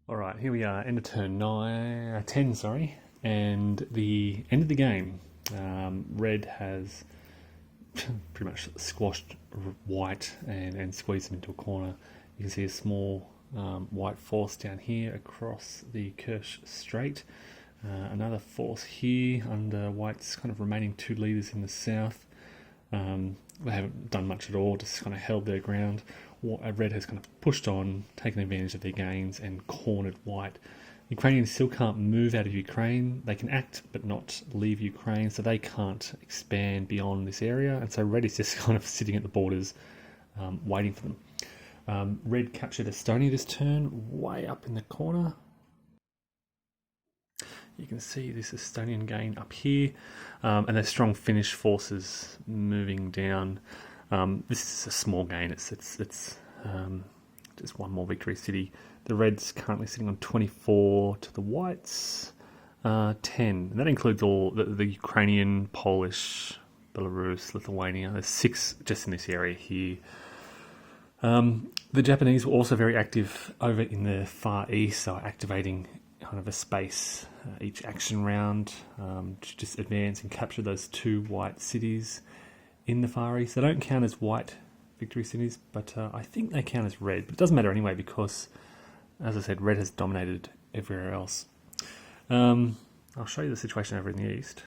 All right, here we are, end of turn 10, and the end of the game. Red has pretty much squashed white and squeezed them into a corner. You can see a small white force down here across the Kirsch Strait. Another force here under white's kind of remaining 2 leaders in the south. They haven't done much at all, just kind of held their ground. Red has kind of pushed on, taken advantage of their gains, and cornered white. Ukrainians still can't move out of Ukraine. They can act but not leave Ukraine, so they can't expand beyond this area. And so red is just kind of sitting at the borders, waiting for them. Red captured Estonia this turn, way up in the corner. You can see this Estonian gain up here, and there's strong Finnish forces moving down. This is a small gain. It's just one more victory city. The Reds currently sitting on 24 to the Whites 10, and that includes all the Ukrainian, Polish, Belarus, Lithuania. There's 6 just in this area here. The Japanese were also very active over in the Far East, so activating kind of a space each action round to just advance and capture those 2 white cities in the Far East. They don't count as white victory cities, but I think they count as red. But it doesn't matter anyway because, as I said, red has dominated everywhere else. I'll show you the situation over in the east.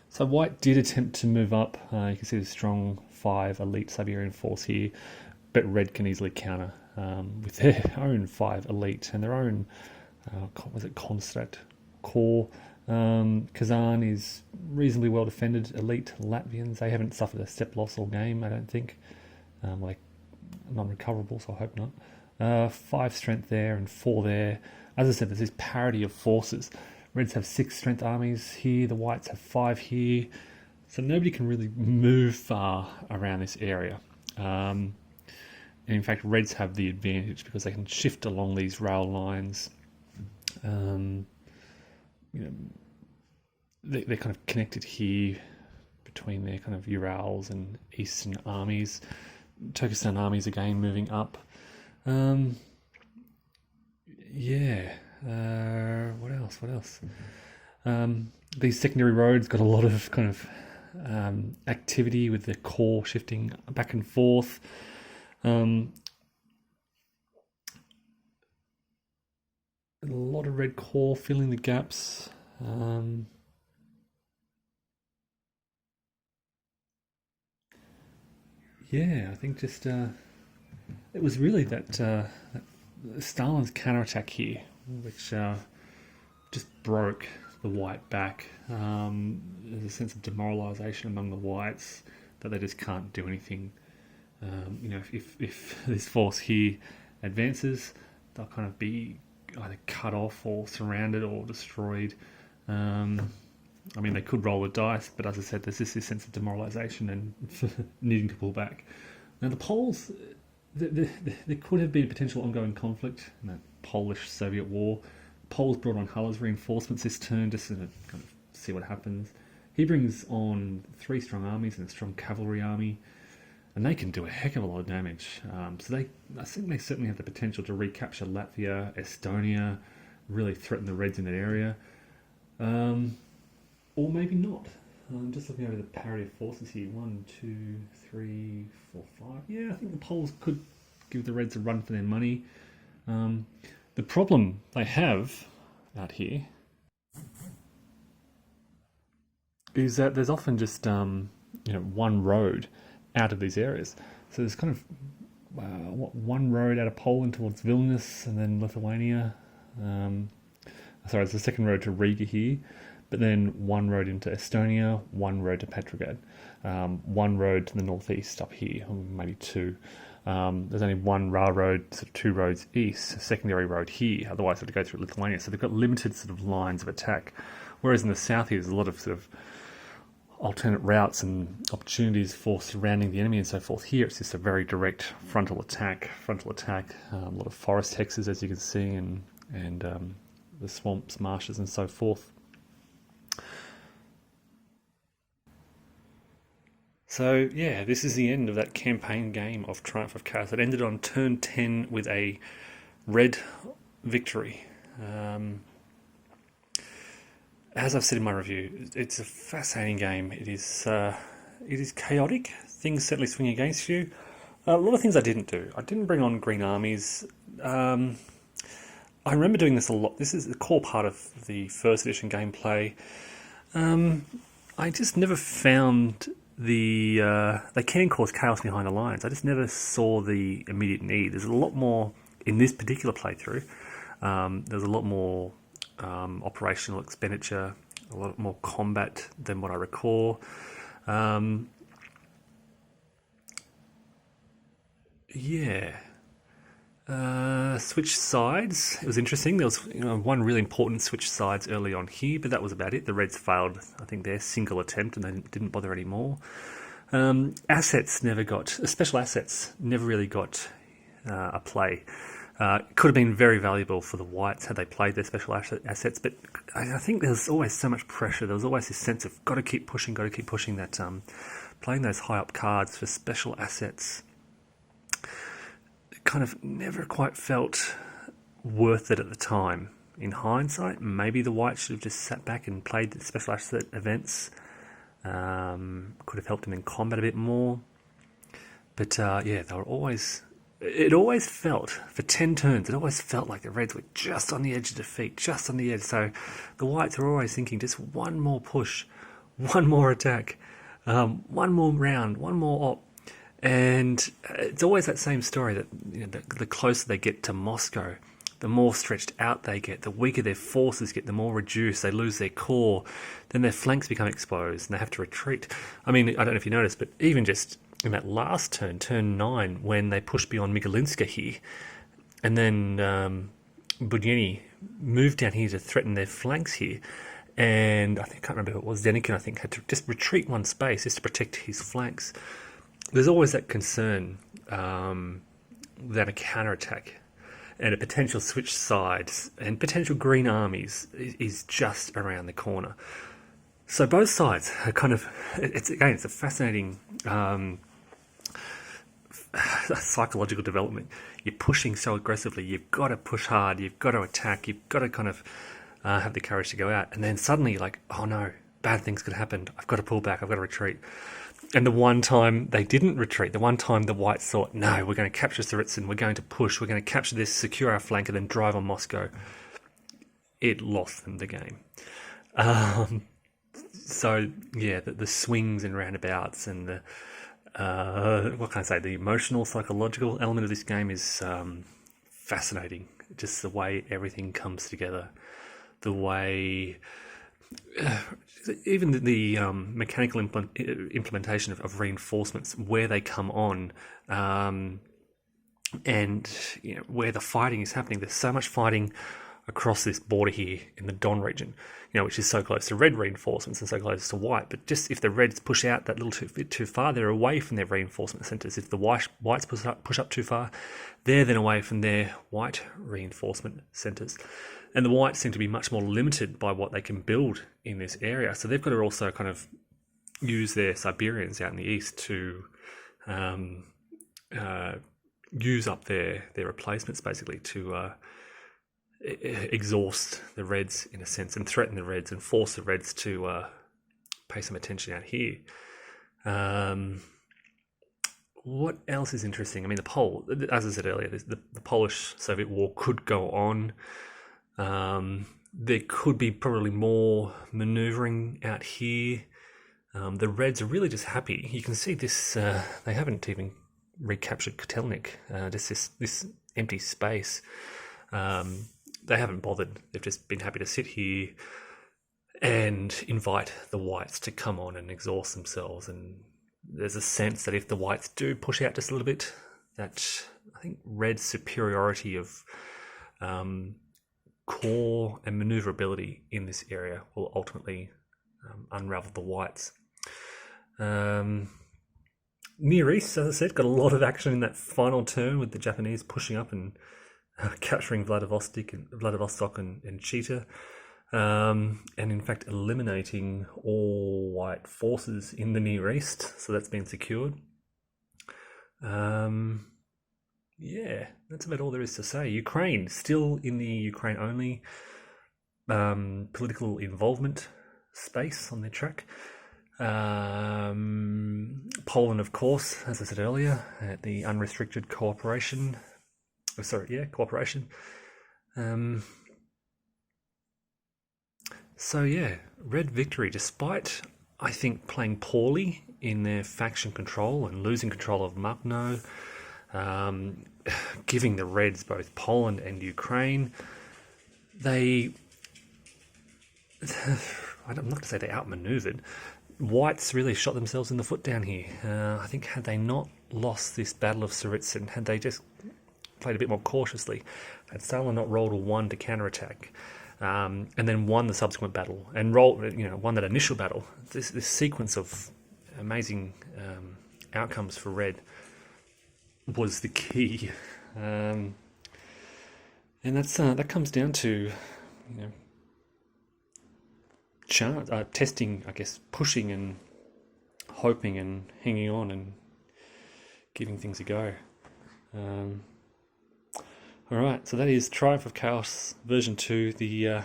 So white did attempt to move up. You can see the strong 5 elite Siberian force here, but red can easily counter with their own 5 elite and their own, Constat Corps. Kazan is reasonably well defended. Elite Latvians, they haven't suffered a step loss all game, I don't think. Non-recoverable, so I hope not. 5 strength there and 4 there. As I said, there's this parity of forces. Reds have 6 strength armies here, the Whites have 5 here. So nobody can really move far around this area. And in fact, Reds have the advantage because they can shift along these rail lines. They're kind of connected here between their kind of Urals and Eastern armies. Turkestan armies again moving up. What else? These secondary roads got a lot of kind of activity with the core shifting back and forth. A lot of red core filling the gaps. I think just it was really that Stalin's counterattack here, which just broke the white back. There's a sense of demoralisation among the whites that they just can't do anything. If this force here advances, they'll kind of be either cut off or surrounded or destroyed. They could roll the dice, but as I said, there's just this sense of demoralisation and needing to pull back. Now the Poles, there could have been a potential ongoing conflict in that Polish-Soviet war. Poles brought on Haller's reinforcements this turn just to kind of see what happens. He brings on 3 strong armies and a strong cavalry army, and they can do a heck of a lot of damage. I think they certainly have the potential to recapture Latvia, Estonia, really threaten the Reds in that area. Or maybe not. I'm just looking over the parity of forces here. 1, 2, 3, 4, 5. Yeah, I think the Poles could give the Reds a run for their money. The problem they have out here is that there's often just one road out of these areas. So there's kind of one road out of Poland towards Vilnius and then Lithuania. There's a second road to Riga here, but then one road into Estonia, one road to Petrograd, one road to the northeast up here, or maybe 2. There's only one railroad, sort of 2 roads east, a secondary road here, otherwise they have to go through Lithuania. So they've got limited sort of lines of attack. Whereas in the south here, there's a lot of sort of alternate routes and opportunities for surrounding the enemy and so forth. Here it's just a very direct frontal attack, a lot of forest hexes as you can see, and the swamps, marshes and so forth. So this is the end of that campaign game of Triumph of Chaos. It ended on turn 10 with a red victory. As I've said in my review, it's a fascinating game. It is chaotic. Things certainly swing against you. A lot of things I didn't do. I didn't bring on green armies. I remember doing this a lot. This is a core part of the first edition gameplay. I just never found they can cause chaos behind the lines. I just never saw the immediate need. There's a lot more in this particular playthrough. There's a lot more operational expenditure, a lot more combat than what I recall. Switch sides. It was interesting. There was one really important switch sides early on here, but that was about it. The Reds failed, I think, their single attempt, and they didn't bother anymore. Special assets never really got a play. It could have been very valuable for the Whites had they played their special assets, but I think there's always so much pressure. There was always this sense of got to keep pushing, that playing those high up cards for special assets kind of never quite felt worth it at the time. In hindsight, maybe the Whites should have just sat back and played the special asset events. Could have helped them in combat a bit more. But they were always... It always felt, for 10 turns, it always felt like the Reds were just on the edge of defeat, just on the edge. So the Whites were always thinking just one more push, one more attack, one more round, one more op. And it's always that same story that the closer they get to Moscow, the more stretched out they get, the weaker their forces get, the more reduced, they lose their core, then their flanks become exposed and they have to retreat. I mean, I don't know if you noticed, but even just in that last turn 9, when they pushed beyond Migalinska here, and then Budyeni moved down here to threaten their flanks here, and I can't remember who it was, Denikin, I think, had to just retreat one space just to protect his flanks. There's always that concern that a counterattack and a potential switch sides and potential green armies is just around the corner. So both sides are kind of, it's a fascinating psychological development. You're pushing so aggressively, you've got to push hard, you've got to attack, you've got to kind of have the courage to go out. And then suddenly you're like, oh no, bad things could happen. I've got to pull back, I've got to retreat. And the one time they didn't retreat, the one time the Whites thought, no, we're going to capture Tsaritsyn, we're going to push, we're going to capture this, secure our flank, and then drive on Moscow, it lost them the game. The swings and roundabouts and the, the emotional, psychological element of this game is fascinating. Just the way everything comes together, the way... even the mechanical implementation of reinforcements, where they come on, and where the fighting is happening. There's so much fighting across this border here in the Don region, which is so close to Red reinforcements and so close to White. But just if the Reds push out that little bit too far, they're away from their reinforcement centres. If the Whites push up too far, they're then away from their White reinforcement centres. And the Whites seem to be much more limited by what they can build in this area. So they've got to also kind of use their Siberians out in the east to use up their replacements, basically, to exhaust the Reds, in a sense, and threaten the Reds and force the Reds to pay some attention out here. What else is interesting? I mean, as I said earlier, the Polish-Soviet War could go on. There could be probably more manoeuvring out here. The Reds are really just happy. You can see this, they haven't even recaptured Kotelnik, just this empty space. They haven't bothered. They've just been happy to sit here and invite the Whites to come on and exhaust themselves. And there's a sense that if the Whites do push out just a little bit, that I think Red's superiority of core and maneuverability in this area will ultimately unravel the Whites. Near East, as I said, got a lot of action in that final turn with the Japanese pushing up and capturing Vladivostok and Chita, and in fact eliminating all White forces in the Near East. So that's been secured. yeah, that's about all there is to say. Ukraine, still in the Ukraine only political involvement space on their track. Poland, of course, as I said earlier, at the unrestricted cooperation. Oh, sorry, yeah, cooperation. Um, so yeah, Red victory, despite I think playing poorly in their faction control and losing control of Mukno, um, giving the Reds both Poland and Ukraine. They, I'm not going to say they outmaneuvered. Whites really shot themselves in the foot down here. I think had they not lost this Battle of Tsaritsyn, had they just played a bit more cautiously, had Stalin not rolled a 1 to counterattack, and then won the subsequent battle and won that initial battle. This sequence of amazing outcomes for Red was the key, and that comes down to testing, I guess, pushing and hoping and hanging on and giving things a go. All right, so that is Triumph of Chaos version 2, the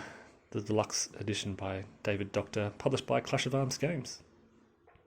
deluxe edition by David Dockter, published by Clash of Arms Games.